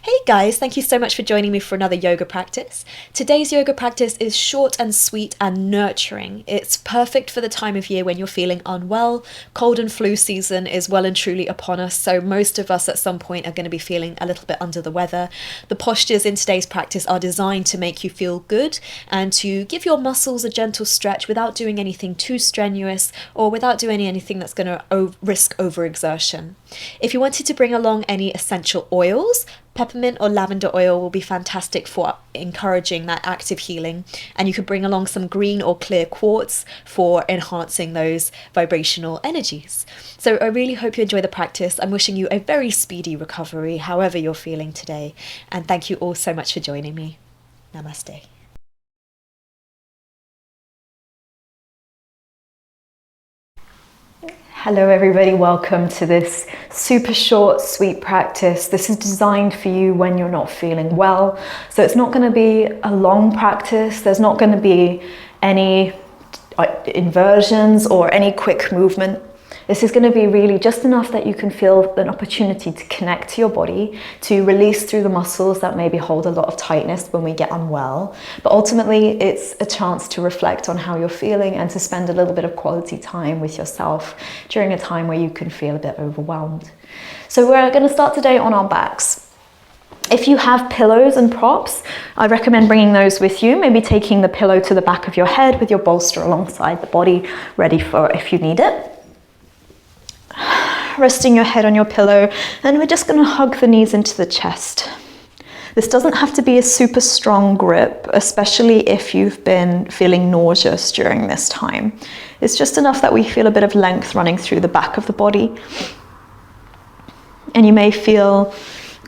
Hey guys, thank you so much for joining me for another yoga practice. Today's yoga practice is short and sweet and nurturing. It's perfect for the time of year when you're feeling unwell. Cold and flu season is well and truly upon us, so most of us at some point are going to be feeling a little bit under the weather. The postures in today's practice are designed to make you feel good and to give your muscles a gentle stretch without doing anything too strenuous or without doing anything that's going to risk overexertion. If you wanted to bring along any essential oils, peppermint or lavender oil will be fantastic for encouraging that active healing, and you could bring along some green or clear quartz for enhancing those vibrational energies. So I really hope you enjoy the practice. I'm wishing you a very speedy recovery, however you're feeling today, and thank you all so much for joining me. Namaste. Hello everybody, welcome to this super short, sweet practice. This is designed for you when you're not feeling well. So it's not going to be a long practice. There's not going to be any inversions or any quick movement. This is going to be really just enough that you can feel an opportunity to connect to your body, to release through the muscles that maybe hold a lot of tightness when we get unwell. But ultimately, it's a chance to reflect on how you're feeling and to spend a little bit of quality time with yourself during a time where you can feel a bit overwhelmed. So we're going to start today on our backs. If you have pillows and props, I recommend bringing those with you, maybe taking the pillow to the back of your head with your bolster alongside the body, ready for if you need it. Resting your head on your pillow, and we're just going to hug the knees into the chest. This doesn't have to be a super strong grip, especially if you've been feeling nauseous during this time. It's just enough that we feel a bit of length running through the back of the body. And you may feel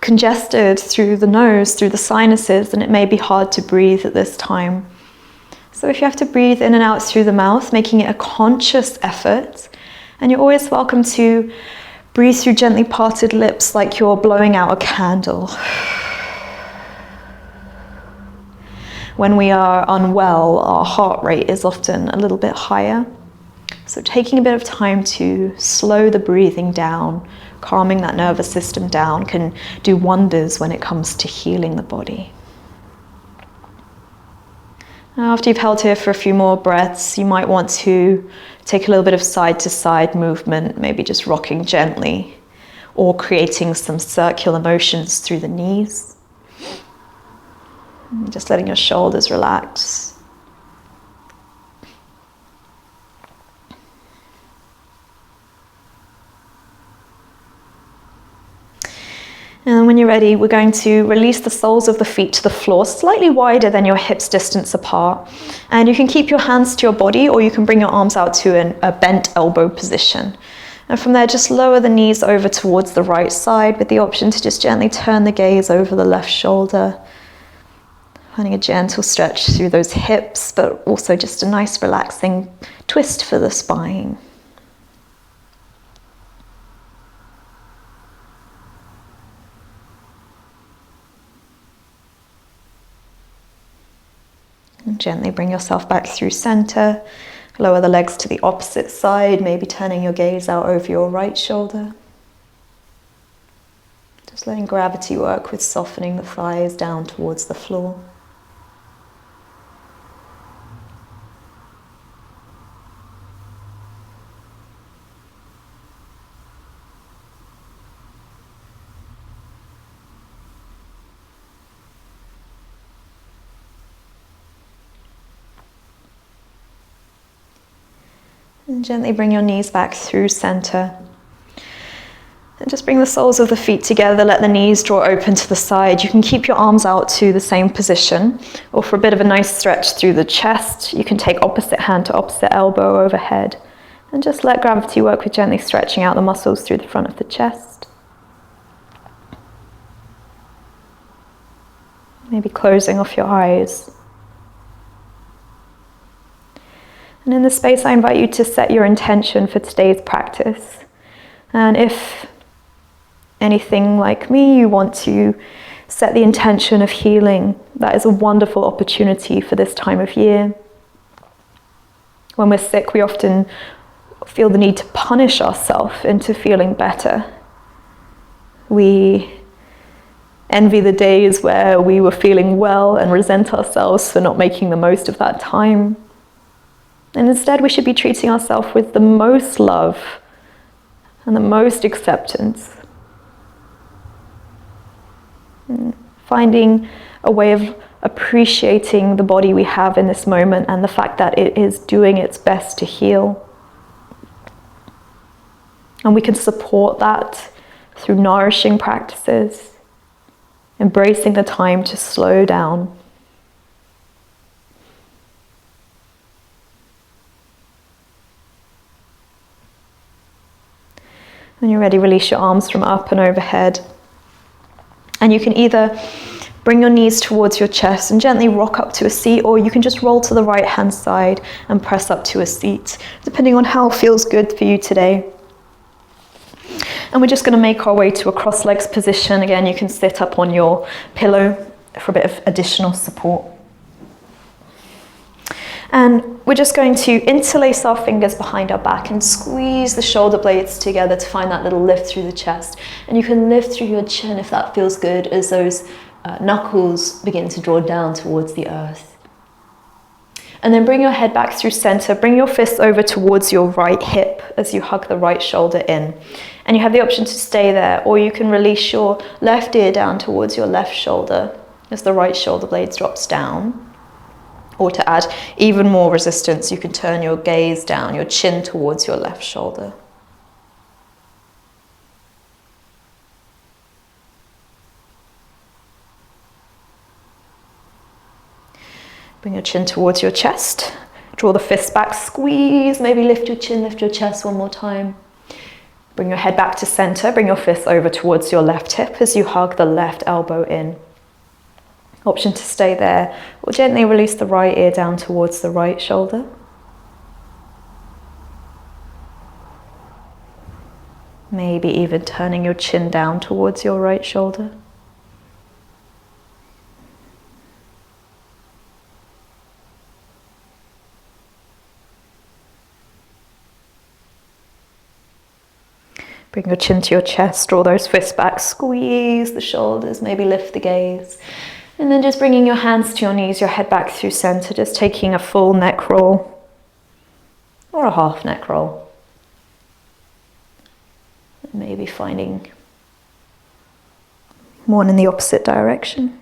congested through the nose, through the sinuses, and it may be hard to breathe at this time. So if you have to breathe in and out through the mouth, making it a conscious effort. And you're always welcome to breathe through gently parted lips like you're blowing out a candle. When we are unwell, our heart rate is often a little bit higher. So taking a bit of time to slow the breathing down, calming that nervous system down, can do wonders when it comes to healing the body. Now, after you've held here for a few more breaths, you might want to take a little bit of side-to-side movement, maybe just rocking gently or creating some circular motions through the knees. And just letting your shoulders relax. And when you're ready, we're going to release the soles of the feet to the floor, slightly wider than your hips distance apart. And you can keep your hands to your body, or you can bring your arms out to a bent elbow position. And from there, just lower the knees over towards the right side with the option to just gently turn the gaze over the left shoulder. Finding a gentle stretch through those hips, but also just a nice relaxing twist for the spine. And gently bring yourself back through center. Lower the legs to the opposite side, maybe turning your gaze out over your right shoulder. Just letting gravity work with softening the thighs down towards the floor. And gently bring your knees back through center. And just bring the soles of the feet together, let the knees draw open to the side. You can keep your arms out to the same position, or for a bit of a nice stretch through the chest, you can take opposite hand to opposite elbow overhead. And just let gravity work with gently stretching out the muscles through the front of the chest. Maybe closing off your eyes. And in this space, I invite you to set your intention for today's practice. And if anything like me, you want to set the intention of healing, that is a wonderful opportunity for this time of year. When we're sick, we often feel the need to punish ourselves into feeling better. We envy the days where we were feeling well and resent ourselves for not making the most of that time. And instead, we should be treating ourselves with the most love and the most acceptance. Finding a way of appreciating the body we have in this moment and the fact that it is doing its best to heal. And we can support that through nourishing practices, embracing the time to slow down. When you're ready, release your arms from up and overhead. And you can either bring your knees towards your chest and gently rock up to a seat, or you can just roll to the right hand side and press up to a seat, depending on how it feels good for you today. And we're just going to make our way to a cross legs position. Again, you can sit up on your pillow for a bit of additional support. And we're just going to interlace our fingers behind our back and squeeze the shoulder blades together to find that little lift through the chest. And you can lift through your chin if that feels good, as those knuckles begin to draw down towards the earth. And then bring your head back through center. Bring your fists over towards your right hip as you hug the right shoulder in. And you have the option to stay there, or you can release your left ear down towards your left shoulder as the right shoulder blades drops down. Or to add even more resistance, you can turn your gaze down, your chin towards your left shoulder. Bring your chin towards your chest. Draw the fists back, squeeze, maybe lift your chin, lift your chest one more time. Bring your head back to center, bring your fists over towards your left hip as you hug the left elbow in. Option to stay there, or gently release the right ear down towards the right shoulder. Maybe even turning your chin down towards your right shoulder. Bring your chin to your chest, draw those fists back, squeeze the shoulders, maybe lift the gaze. And then just bringing your hands to your knees, your head back through center, just taking a full neck roll or a half neck roll. And maybe finding one in the opposite direction.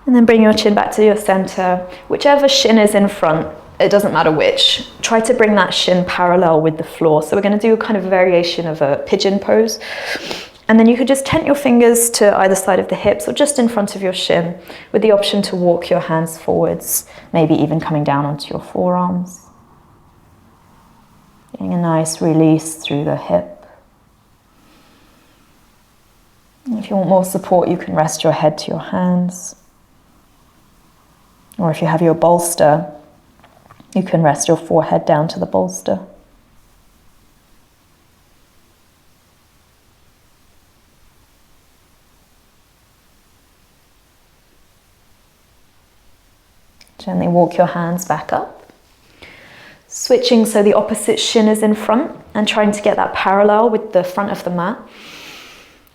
And then bring your chin back to your center, whichever shin is in front. It doesn't matter which. Try to bring that shin parallel with the floor. So we're going to do a kind of variation of a pigeon pose. And then you could just tent your fingers to either side of the hips or just in front of your shin, with the option to walk your hands forwards, maybe even coming down onto your forearms. Getting a nice release through the hip. And if you want more support, you can rest your head to your hands. Or if you have your bolster, you can rest your forehead down to the bolster. Gently walk your hands back up. Switching so the opposite shin is in front and trying to get that parallel with the front of the mat.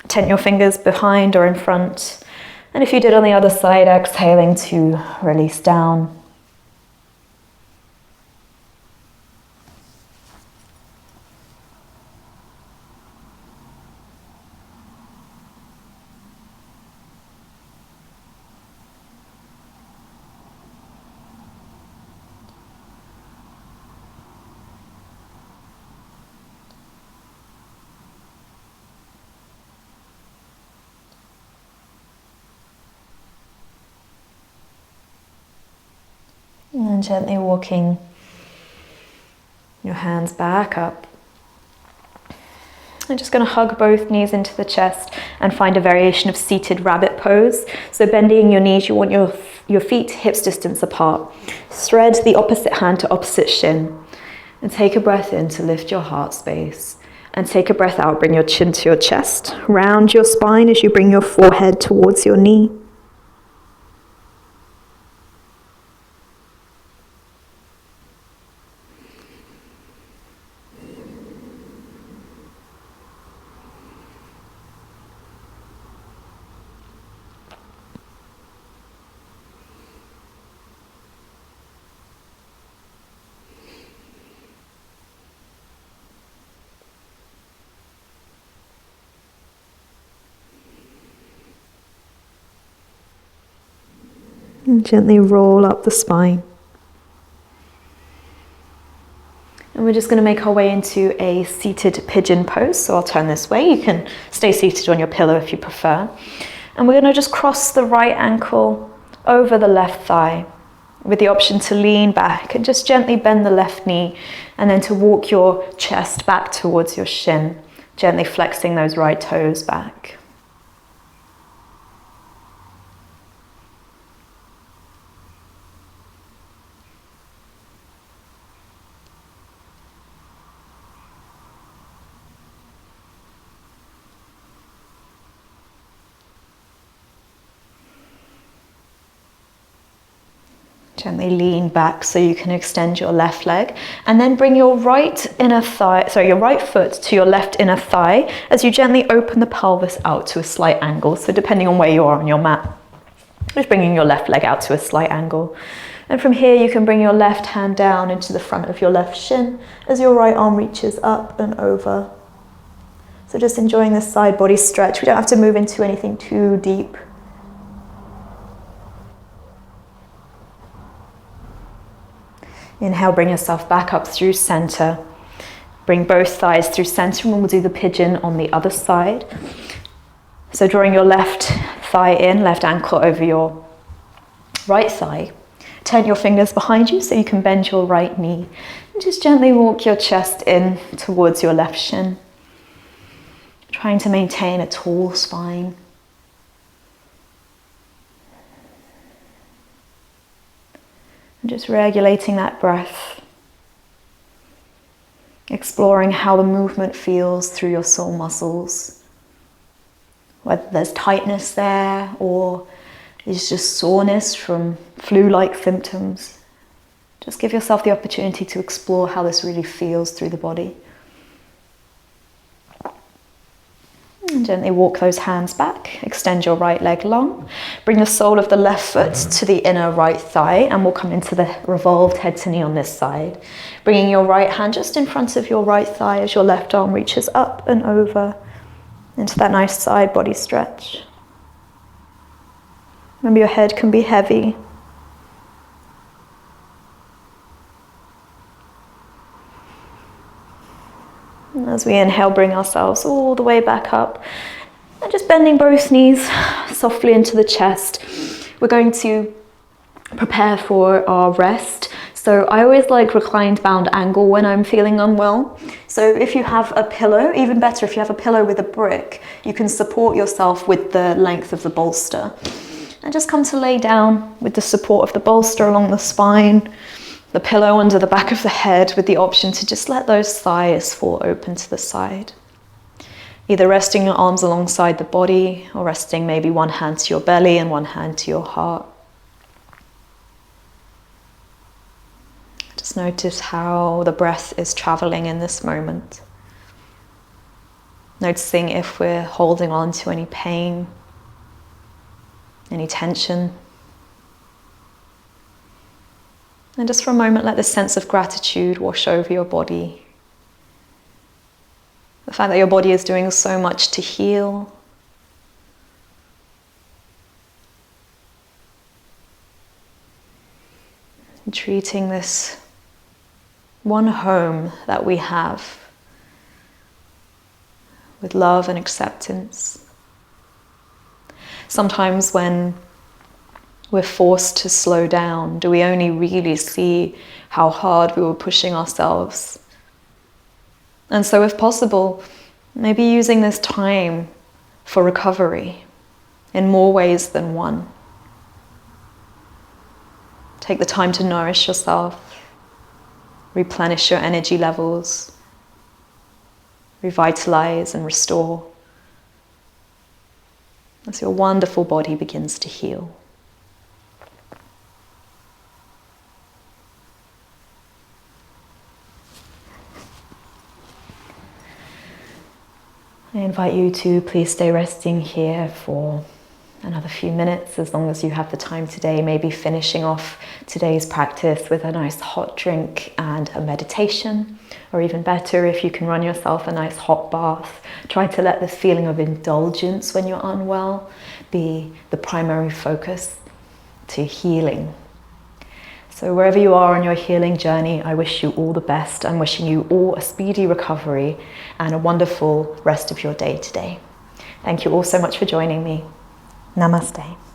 Tent your fingers behind or in front. And if you did on the other side, exhaling to release down. And gently walking your hands back up. I'm just going to hug both knees into the chest and find a variation of seated rabbit pose. So bending your knees, you want your feet hips distance apart. Thread the opposite hand to opposite shin. And take a breath in to lift your heart space. And take a breath out, bring your chin to your chest. Round your spine as you bring your forehead towards your knee. And gently roll up the spine. And we're just going to make our way into a seated pigeon pose. So I'll turn this way. You can stay seated on your pillow if you prefer. And we're going to just cross the right ankle over the left thigh with the option to lean back and just gently bend the left knee, and then to walk your chest back towards your shin, gently flexing those right toes back. Gently lean back so you can extend your left leg, and then bring your right foot to your left inner thigh as you gently open the pelvis out to a slight angle. So depending on where you are on your mat, just bringing your left leg out to a slight angle. And from here you can bring your left hand down into the front of your left shin as your right arm reaches up and over. So just enjoying this side body stretch. We don't have to move into anything too deep. Inhale, bring yourself back up through center. Bring both thighs through center, and we'll do the pigeon on the other side. So drawing your left thigh in, left ankle over your right thigh. Turn your fingers behind you so you can bend your right knee. And just gently walk your chest in towards your left shin. Trying to maintain a tall spine. And just regulating that breath. Exploring how the movement feels through your soul muscles. Whether there's tightness there or it's just soreness from flu-like symptoms. Just give yourself the opportunity to explore how this really feels through the body. And gently walk those hands back. Extend your right leg long. Bring the sole of the left foot to the inner right thigh, and we'll come into the revolved head to knee on this side. Bringing your right hand just in front of your right thigh as your left arm reaches up and over into that nice side body stretch. Remember, your head can be heavy. As we inhale, bring ourselves all the way back up and just bending both knees softly into the chest. We're going to prepare for our rest. So I always like reclined bound angle when I'm feeling unwell. So if you have a pillow, even better, if you have a pillow with a brick, you can support yourself with the length of the bolster. And just come to lay down with the support of the bolster along the spine, the pillow under the back of the head, with the option to just let those thighs fall open to the side. Either resting your arms alongside the body or resting maybe one hand to your belly and one hand to your heart. Just notice how the breath is traveling in this moment. Noticing if we're holding on to any pain, any tension. And just for a moment, let this sense of gratitude wash over your body. The fact that your body is doing so much to heal. And treating this one home that we have with love and acceptance. Sometimes when we're forced to slow down, do we only really see how hard we were pushing ourselves? And so if possible, maybe using this time for recovery in more ways than one. Take the time to nourish yourself, replenish your energy levels, revitalize and restore as your wonderful body begins to heal. I invite you to please stay resting here for another few minutes, as long as you have the time today, maybe finishing off today's practice with a nice hot drink and a meditation, or even better, if you can run yourself a nice hot bath. Try to let this feeling of indulgence when you're unwell be the primary focus. to healing. So wherever you are on your healing journey, I wish you all the best. I'm wishing you all a speedy recovery and a wonderful rest of your day today. Thank you all so much for joining me. Namaste.